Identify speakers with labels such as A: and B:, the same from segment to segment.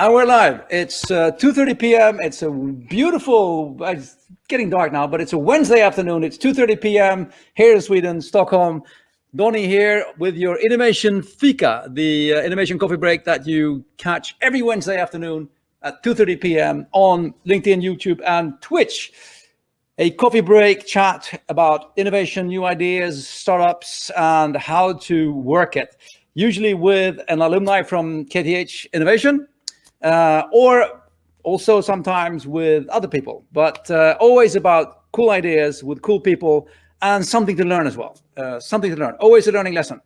A: And we're live. It's 2:30 p.m. It's a beautiful, it's getting dark now, but it's a Wednesday afternoon. It's 2:30 p.m. here in Sweden, Stockholm. Donny here with your Innovation Fika, the innovation coffee break that you catch every Wednesday afternoon at 2:30 p.m. on LinkedIn, YouTube, and Twitch. A coffee break chat about innovation, new ideas, startups, and how to work it. Usually with an alumni from KTH Innovation, or also sometimes with other people, but always about cool ideas with cool people and something to learn as well. Something to learn, always a learning lesson.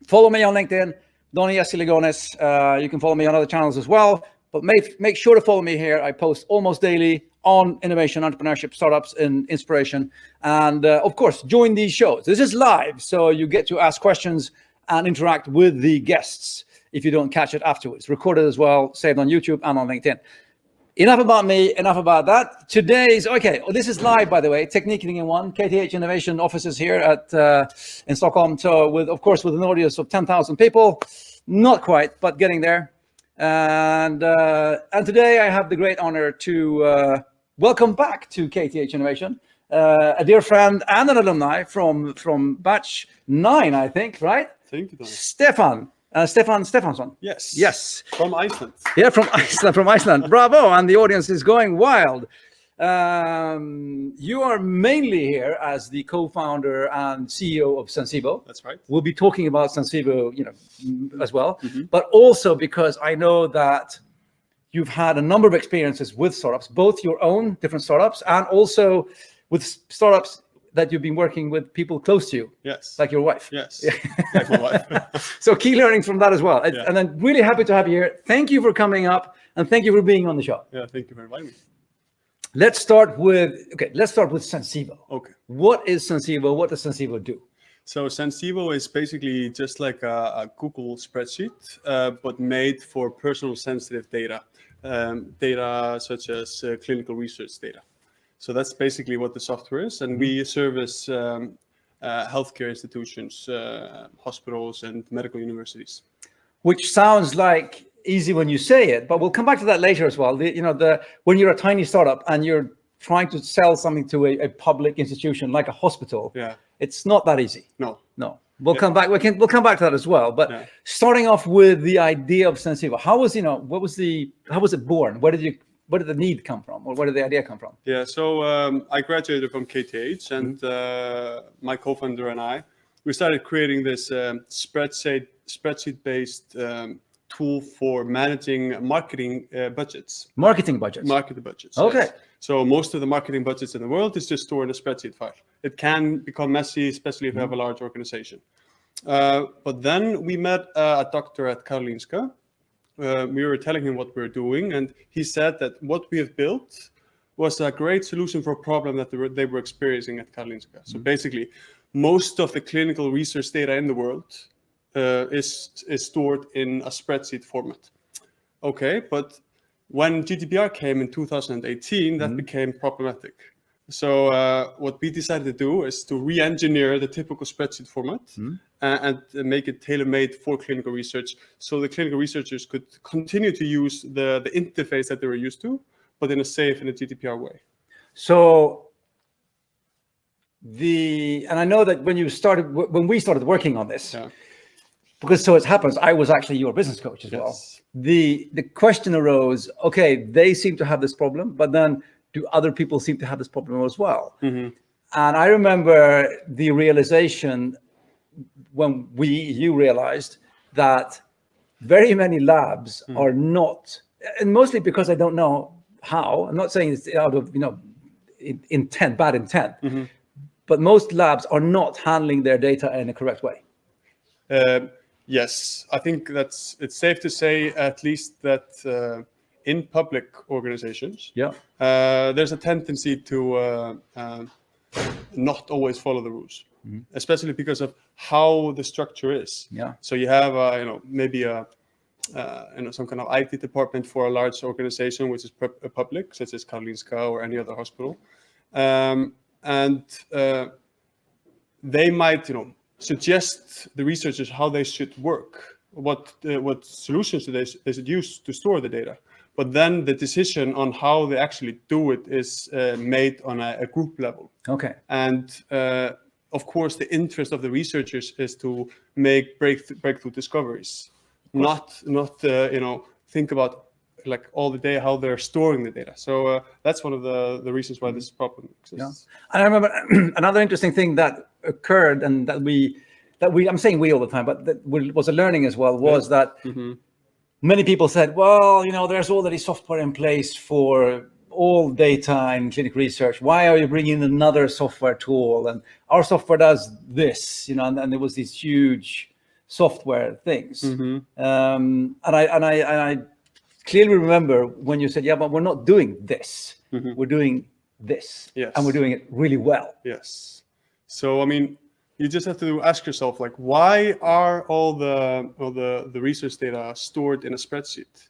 A: Follow me on LinkedIn, Donny Ligones. You can follow me on other channels as well, but make sure to follow me here. I post almost daily on innovation, entrepreneurship, startups, and inspiration. And of course, join these shows. This is live, so you get to ask questions and interact with the guests if you don't catch it afterwards. Recorded as well, saved on YouTube and on LinkedIn. Enough about me, enough about that. This is live, by the way, Techniking in One, KTH Innovation offices here in Stockholm. So with an audience of 10,000 people, not quite, but getting there. And today I have the great honor to welcome back to KTH Innovation, a dear friend and an alumni from batch 9, I think, right?
B: Thank you, Donny.
A: Stefan Stefansson.
B: Yes. From Iceland.
A: Yeah, from Iceland. Bravo. And the audience is going wild. You are mainly here as the co-founder and CEO of Sensivo.
B: That's right.
A: We'll be talking about Sensivo, as well, but also because I know that you've had a number of experiences with startups, both your own different startups and also with startups that you've been working with people close to you.
B: Yes.
A: Like your wife.
B: Yes. Like my wife.
A: So key learnings from that as well. Yeah. And I'm really happy to have you here. Thank you for coming up and thank you for being on the show.
B: Yeah, thank you for inviting me.
A: Let's start with Sensivo.
B: Okay.
A: What is Sensivo? What does Sensivo do?
B: So Sensivo is basically just like a Google spreadsheet, but made for personal sensitive data, data such as clinical research data. So that's basically what the software is. And we service healthcare institutions, hospitals, and medical universities. Which
A: sounds like easy when you say it, but we'll come back to that later as well. When you're a tiny startup and you're trying to sell something to a public institution like a hospital, it's not that easy.
B: No.
A: We'll come back. We'll come back to that as well. But starting off with the idea of Sensivo, how was it born? Where did the need come from, or where did the idea come from?
B: Yeah, so I graduated from KTH, and my co-founder and we started creating this spreadsheet-based tool for managing marketing budgets.
A: Marketing budgets.
B: Okay. Yes. So most of the marketing budgets in the world is just stored in a spreadsheet file. It can become messy, especially if you have a large organization. But then we met a doctor at Karolinska. We were telling him what we were doing, and he said that what we have built was a great solution for a problem that they were experiencing at Karolinska. So basically, most of the clinical research data in the world is stored in a spreadsheet format. Okay, but when GDPR came in 2018, that became problematic. So what we decided to do is to re-engineer the typical spreadsheet format and make it tailor-made for clinical research, so the clinical researchers could continue to use the interface that they were used to, but in a safe and a GDPR way.
A: So and I know that when we started working on this, because so it happens, I was actually your business coach as well. The question arose, okay, they seem to have this problem, but then do other people seem to have this problem as well? And I remember the realization when you realized that very many labs are not, and mostly because I don't know how, I'm not saying it's out of bad intent, but most labs are not handling their data in a correct way.
B: Yes, I think it's safe to say at least that in public organizations, there's a tendency to not always follow the rules, especially because of how the structure is. So you have maybe some kind of IT department for a large organization which is public, such as Karolinska or any other hospital, and they might suggest the researchers how they should work. what solutions they should use to store the data. But then the decision on how they actually do it is made on a group level.
A: Okay.
B: And of course, the interest of the researchers is to make breakthrough discoveries, not think about like all the day how they're storing the data. So that's one of the reasons why this problem exists.
A: Yeah. And I remember another interesting thing that occurred, and that we I'm saying we all the time, but that was a learning as well, was that many people said, well, there's already software in place for all data in clinical research. Why are you bringing another software tool? And our software does this, and there was these huge software things. And I clearly remember when you said, yeah, but we're not doing this. We're doing this.
B: Yes.
A: And we're doing it really well.
B: Yes. So, I mean, you just have to ask yourself, like, why are all the research data stored in a spreadsheet?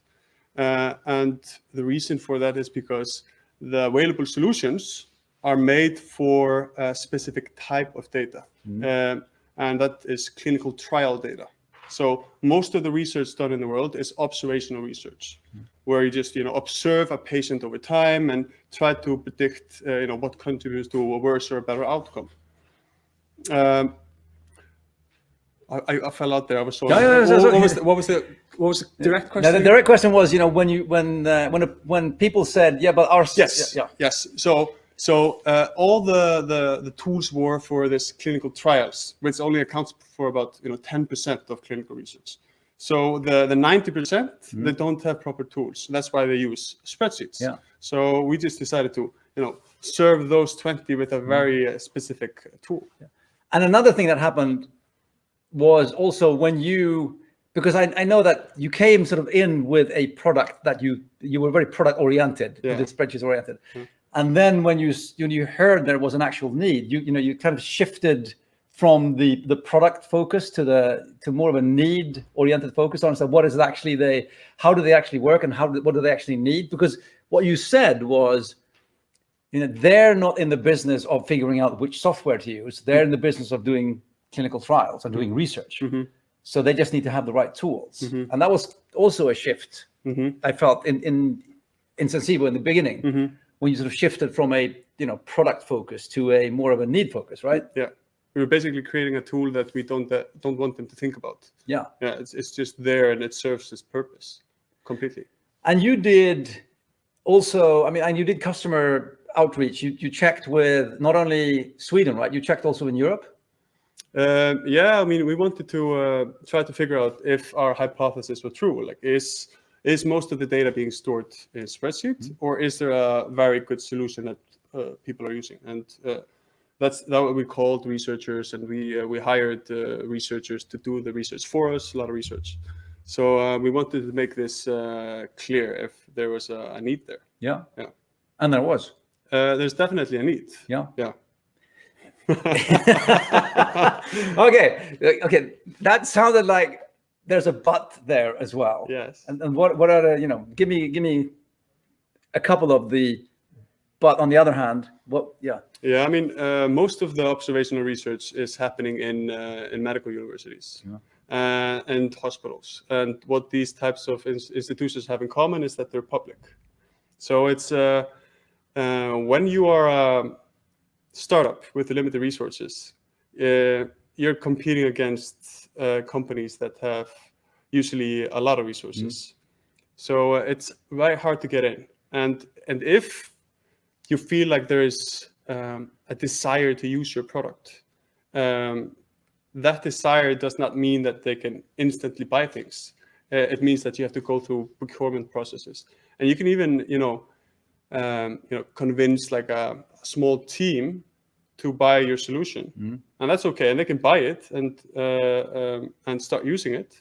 B: And the reason for that is because the available solutions are made for a specific type of data, and that is clinical trial data. So most of the research done in the world is observational research, where you just observe a patient over time and try to predict what contributes to a worse or a better outcome. I fell out there. I was so. What was the direct question?
A: Now, the direct question was, when people said, yeah, but our
B: yes. So all the tools were for this clinical trials, which only accounts for about 10% of clinical research. So the 90% they don't have proper tools. That's why they use spreadsheets.
A: Yeah.
B: So we just decided to serve those 20 with a very specific tool.
A: Yeah. And another thing that happened was also when because I know that you came sort of in with a product that you were very product oriented, with spreadsheets oriented. And then when you heard there was an actual need, you kind of shifted from the product focus to more of a need oriented focus on. So what is it actually how do they actually work, and what do they actually need? Because what you said was, they're not in the business of figuring out which software to use. They're in the business of doing clinical trials and doing research. So they just need to have the right tools. And that was also a shift I felt in Sensivo in the beginning, when you sort of shifted from a product focus to a more of a need focus, right?
B: Yeah, we were basically creating a tool that we don't want them to think about.
A: Yeah,
B: it's just there, and it serves its purpose completely.
A: And you did also, and you did customer outreach. You checked with not only Sweden, right? You checked also in Europe.
B: We wanted to try to figure out if our hypothesis were true. Like, is most of the data being stored in a spreadsheet, or is there a very good solution that people are using? And that's what we called researchers, and we hired researchers to do the research for us, a lot of research. So we wanted to make this clear if there was a need there.
A: Yeah. And there was.
B: There's definitely a need.
A: Yeah. Okay. That sounded like there's a but there as well.
B: Yes.
A: And what are the, give me a couple of the, but on the other hand,
B: most of the observational research is happening in medical universities and hospitals. And what these types of institutions have in common is that they're public. So it's when you are a startup with limited resources, you're competing against companies that have usually a lot of resources. So it's very hard to get in. And if you feel like there is a desire to use your product, that desire does not mean that they can instantly buy things. It means that you have to go through procurement processes, and you can even convince like a small team to buy your solution, and that's okay, and they can buy it and start using it.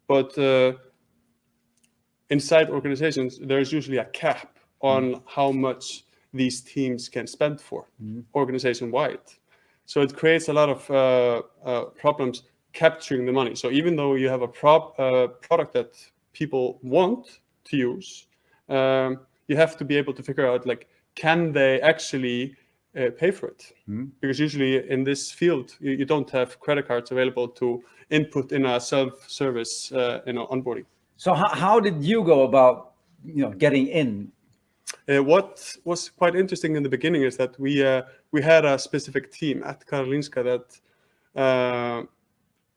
B: But inside organizations, there's usually a cap on how much these teams can spend for organization-wide. So it creates a lot of problems capturing the money. So even though you have a product that people want to use, you have to be able to figure out, like, can they actually pay for it, because usually in this field you don't have credit cards available to input in a self-service onboarding.
A: So how did you go about getting in?
B: What was quite interesting in the beginning is that we had a specific team at Karolinska that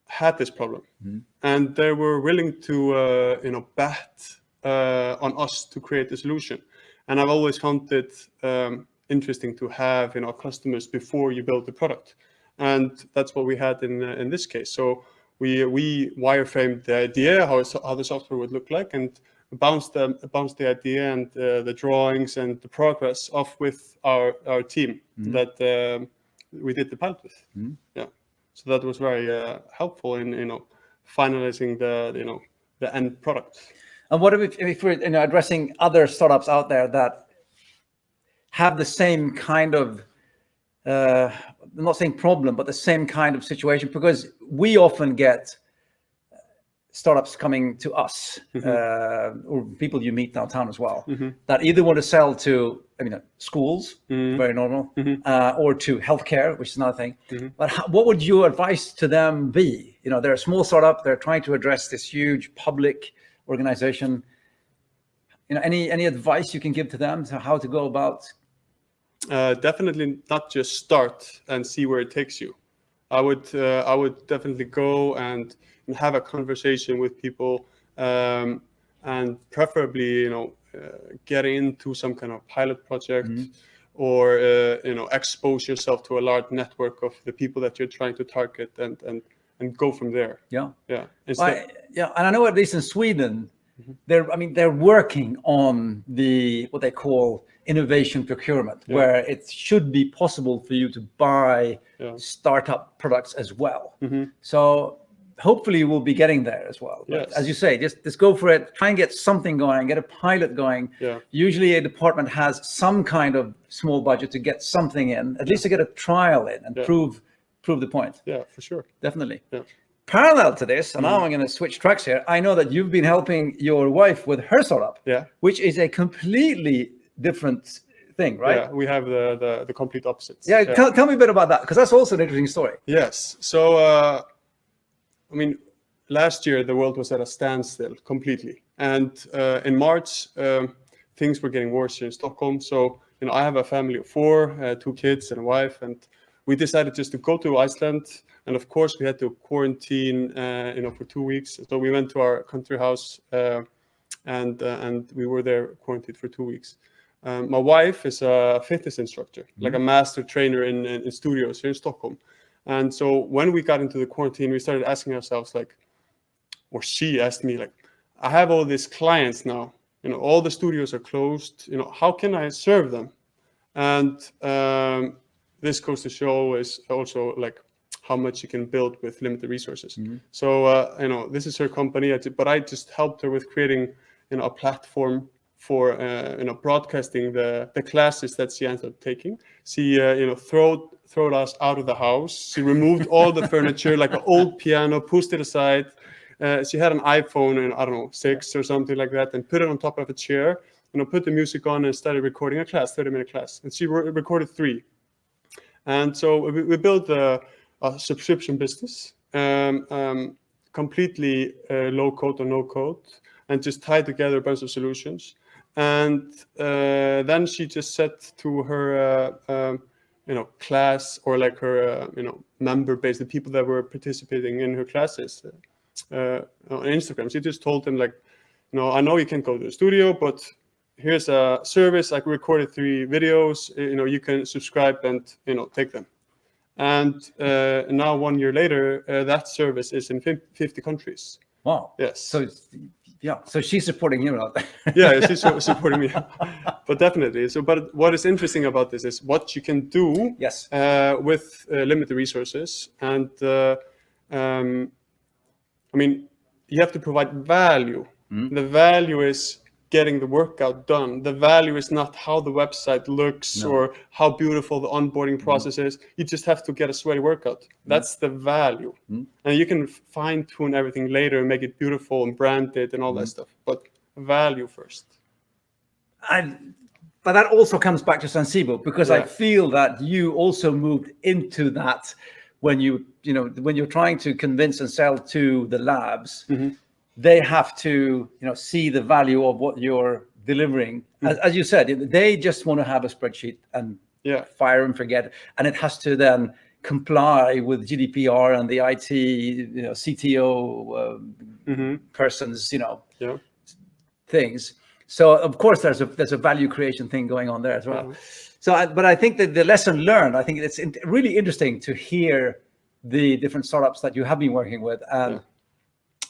B: had this problem, and they were willing to bet on us to create a solution. And I've always found it interesting to have customers before you build the product, and that's what we had in this case. So we wireframed the idea how the software would look like, and bounced the idea and the drawings and the progress off with our team that we did the pilot with. Yeah, so that was very helpful in finalizing the end product.
A: And what if we're addressing other startups out there that have the same kind of I'm not saying problem, but the same kind of situation? Because we often get startups coming to us, or people you meet downtown as well, that either want to sell to schools, very normal, or to healthcare, which is another thing. But what would your advice to them be? They're a small startup, they're trying to address this huge public organization. Any advice you can give to them to how to go about?
B: Definitely not just start and see where it takes you. I would definitely go and have a conversation with people, and preferably get into some kind of pilot project, or expose yourself to a large network of the people that you're trying to target, and go from there.
A: Yeah.
B: And
A: I know at least in Sweden, they're working on what they call innovation procurement, where it should be possible for you to buy startup products as well. So hopefully we'll be getting there as well. But as you say, just go for it, try and get something going, get a pilot going. Usually a department has some kind of small budget to get something in, at least to get a trial in and prove the point.
B: Yeah, for sure.
A: Definitely. Parallel to this, and now I'm going to switch tracks here, I know that you've been helping your wife with her startup, which is a completely different thing, right?
B: Yeah, we have the complete opposites.
A: Tell me a bit about that, because that's also an interesting story.
B: Yes. So last year the world was at a standstill completely, and in March things were getting worse here in Stockholm. So I have a family of 4, 2 kids and a wife, and we decided just to go to Iceland. And of course we had to quarantine for 2 weeks. So we went to our country house, and we were there quarantined for 2 weeks. My wife is a fitness instructor, like a master trainer in studios here in Stockholm. And so when we got into the quarantine, we started asking ourselves, or she asked me, I have all these clients now, all the studios are closed, how can I serve them? And this goes to show is also how much you can build with limited resources. So, this is her company, but I just helped her with creating, a platform for, broadcasting the classes that she ended up taking. She, throw us out of the house. She removed all the furniture, like an old piano, pushed it aside. She had an iPhone, I don't know, 6 or something like that, and put it on top of a chair, put the music on and started recording a class, 30-minute class. And she recorded 3. And so we built a subscription business, completely low code or no code, and just tied together a bunch of solutions. And then she just said to her, class, or her, member base, the people that were participating in her classes on Instagram, she just told them, I know you can't go to the studio, but here's a service. I recorded 3 videos, you can subscribe and, take them. And now 1 year later, that service is in 50 countries.
A: Wow.
B: Yes.
A: So she's supporting you out there.
B: Yeah, she's supporting me. But definitely. So, but what is interesting about this is what you can do with limited resources. And you have to provide value. The value is getting the workout done. The value is not how the website looks or how beautiful the onboarding process is. You just have to get a sweaty workout. That's the value. And you can fine tune everything later and make it beautiful and brand it and all that stuff. But value first.
A: but that also comes back to Sensivo, because I
B: Yeah.
A: feel that you also moved into that when when you're trying to convince and sell to the labs, they have to see the value of what you're delivering. As you said, they just want to have a spreadsheet and
B: Yeah.
A: fire and forget, and it has to then comply with GDPR and the IT, CTO persons,
B: Yeah.
A: things. So of course there's a value creation thing going on there as well. So, but I think that the lesson learned, I think it's really interesting to hear the different startups that you have been working with, and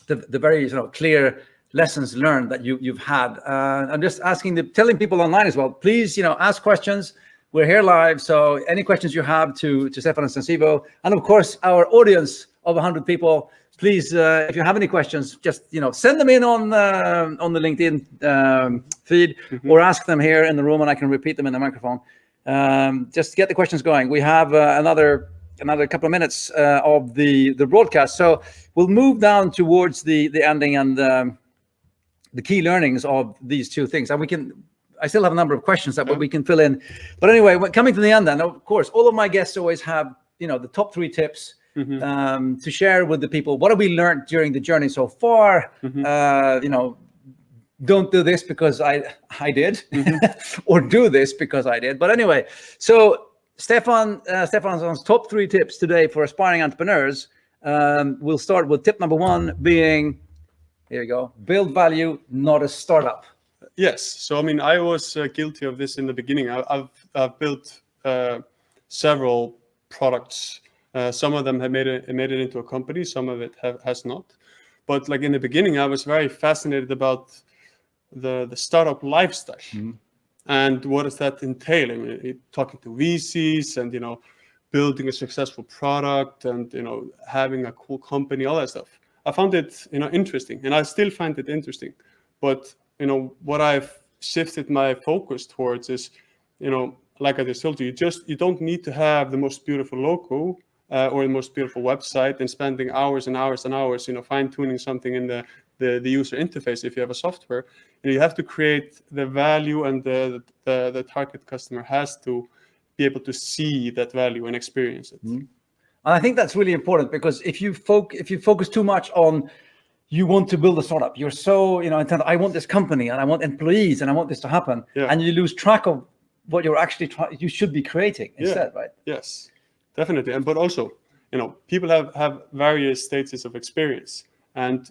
A: the very clear lessons learned that you've had. I'm just telling people online as well, please ask questions. We're here live, so any questions you have to Stefan and Sensivo, and of course our audience of 100 people, please, if you have any questions, just send them in on the LinkedIn feed, or ask them here in the room, and I can repeat them in the microphone. Just get the questions going. We have another couple of minutes of the broadcast, so we'll move down towards the ending and the key learnings of these two things, and I still have a number of questions that we can fill in. But anyway, coming to the end then, of course, all of my guests always have, the top 3 tips to share with the people. What have we learned during the journey so far? Don't do this because I did, or do this because I did. But anyway, so Stefansson's top 3 tips today for aspiring entrepreneurs. We'll start with tip number 1 being, here you go, build value, not a startup.
B: Yes. So, I mean, I was guilty of this in the beginning. I've built several products. Some of them have made it into a company. Some of it has not. But like in the beginning, I was very fascinated about the startup lifestyle. And what does that entail? I mean, talking to VCs and, building a successful product and, having a cool company, all that stuff. I found it, interesting, and I still find it interesting. But what I've shifted my focus towards is, like I just told you, you don't need to have the most beautiful logo or the most beautiful website and spending hours and hours and hours, fine tuning something in the user interface. If you have a software, you have to create the value, and the target customer has to be able to see that value and experience it.
A: And I think that's really important, because if you focus too much on, you want to build a startup, you're so intent, I want this company and I want employees and I want this to happen, and you lose track of what you're actually you should be creating instead, right?
B: Yes, definitely. But also, people have various stages of experience, and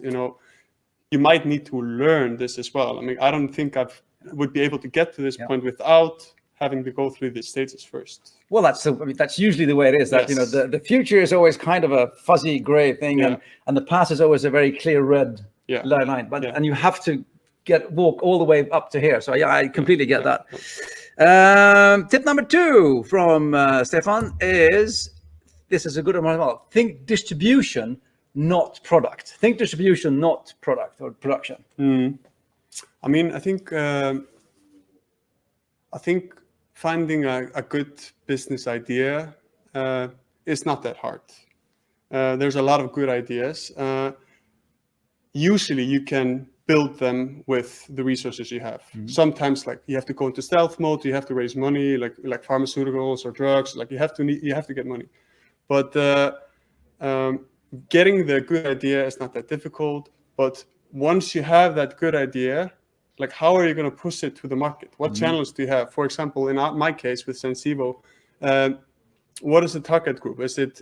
B: you might need to learn this as well. I mean, I don't think I would be able to get to this point without having to go through these stages first.
A: Well, that's usually the way it is. That the future is always kind of a fuzzy gray thing, and the past is always a very clear red line. But and you have to walk all the way up to here. So I completely get that. Tip number 2 from Stefan is, this is a good one as well. Think distribution, not product. Think distribution, not product or production.
B: I mean, I think finding a good business idea is not that hard. There's a lot of good ideas. Usually you can build them with the resources you have. Sometimes, like, you have to go into stealth mode, you have to raise money, like pharmaceuticals or drugs, like you have to get money. But getting the good idea is not that difficult. But once you have that good idea, like, how are you going to push it to the market? What channels do you have? For example, in my case with Sensivo, what is the target group? Is it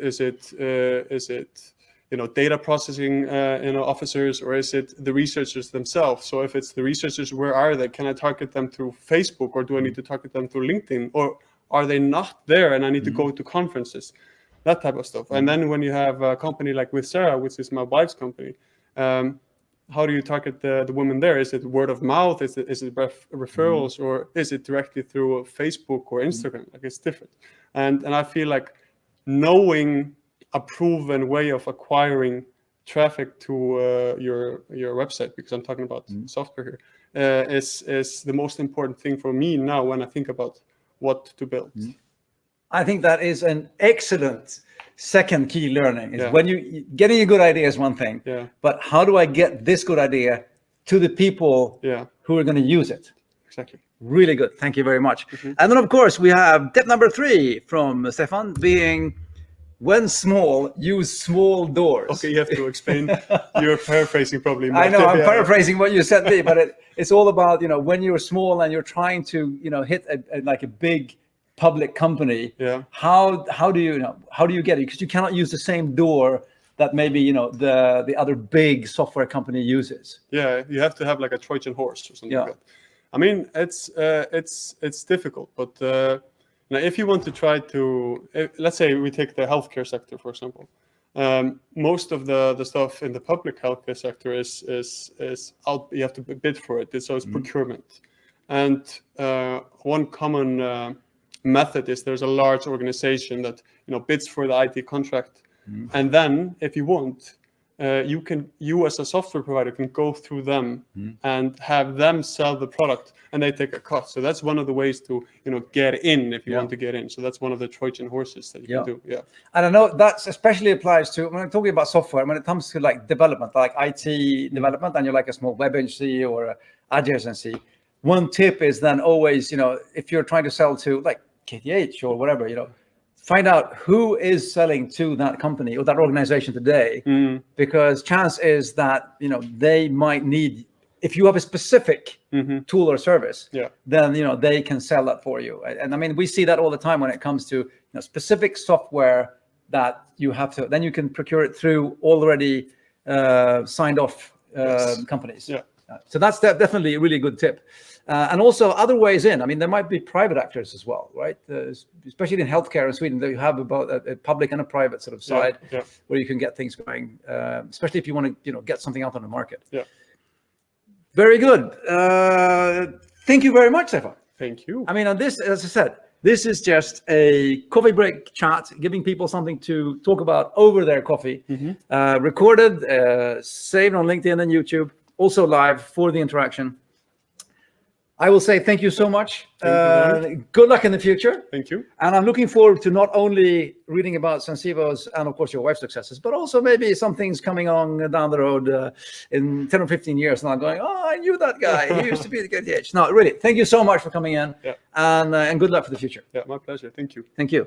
B: data processing officers, or is it the researchers themselves? So if it's the researchers, where are they? Can I target them through Facebook, or do I need to target them through LinkedIn, or are they not there and I need to go to conferences? That type of stuff. And then when you have a company like with Sarah, which is my wife's company, how do you target the women there? Is it word of mouth? Is it referrals, or is it directly through Facebook or Instagram? Like, it's different. And I feel like knowing a proven way of acquiring traffic to your website, because I'm talking about software here, is the most important thing for me now when I think about what to build.
A: I think that is an excellent second key learning. Is when you getting a good idea is one thing, but how do I get this good idea to the people who are going to use it?
B: exactly.
A: Really good. Thank you very much. And then, of course, we have tip number 3 from Stefan being, when small, use small doors.
B: Okay, you have to explain. You're paraphrasing probably.
A: I know, I'm paraphrasing what you said me, but it's all about, when you're small and you're trying to, hit like a big public company.
B: Yeah.
A: How do you get it? Because you cannot use the same door that maybe, the other big software company uses.
B: Yeah, you have to have like a Trojan horse or something like that. I mean, it's difficult, but now if you want to try to, let's say we take the healthcare sector, for example. Most of the stuff in the public healthcare sector is out. You have to bid for it. So it's procurement. And one common method is there's a large organization that bids for the IT contract, and then if you want, you as a software provider can go through them and have them sell the product, and they take a cut. So that's one of the ways to get in if you want to get in. So that's one of the Trojan horses that you can do. Yeah.
A: And I know that especially applies to when I'm talking about software. When it comes to like development, like IT development, and you're like a small web agency or an adjacency. One tip is then always, if you're trying to sell to like KTH or whatever, find out who is selling to that company or that organization today, because chance is that they might need, if you have a specific tool or service, then they can sell that for you. And I mean, we see that all the time when it comes to specific software that you have to, then you can procure it through already signed off companies. Yeah. So that's definitely a really good tip. And also other ways in. I mean, there might be private actors as well, right? Especially in healthcare in Sweden, you have about a public and a private sort of side where you can get things going, especially if you want to, get something out on the market.
B: Yeah.
A: Very good. Thank you very much, Stefan.
B: Thank you.
A: I mean, on this, as I said, this is just a coffee break chat, giving people something to talk about over their coffee. Recorded, saved on LinkedIn and YouTube, also live for the interaction. I will say thank you so much. Good luck in the future.
B: Thank you.
A: And I'm looking forward to not only reading about Sensivo's and, of course, your wife's successes, but also maybe some things coming on down the road in 10 or 15 years. And I'm going, oh, I knew that guy. He used to be the KTH. No, really, thank you so much for coming in. And good luck for the future.
B: Yeah, my pleasure. Thank you.
A: Thank you.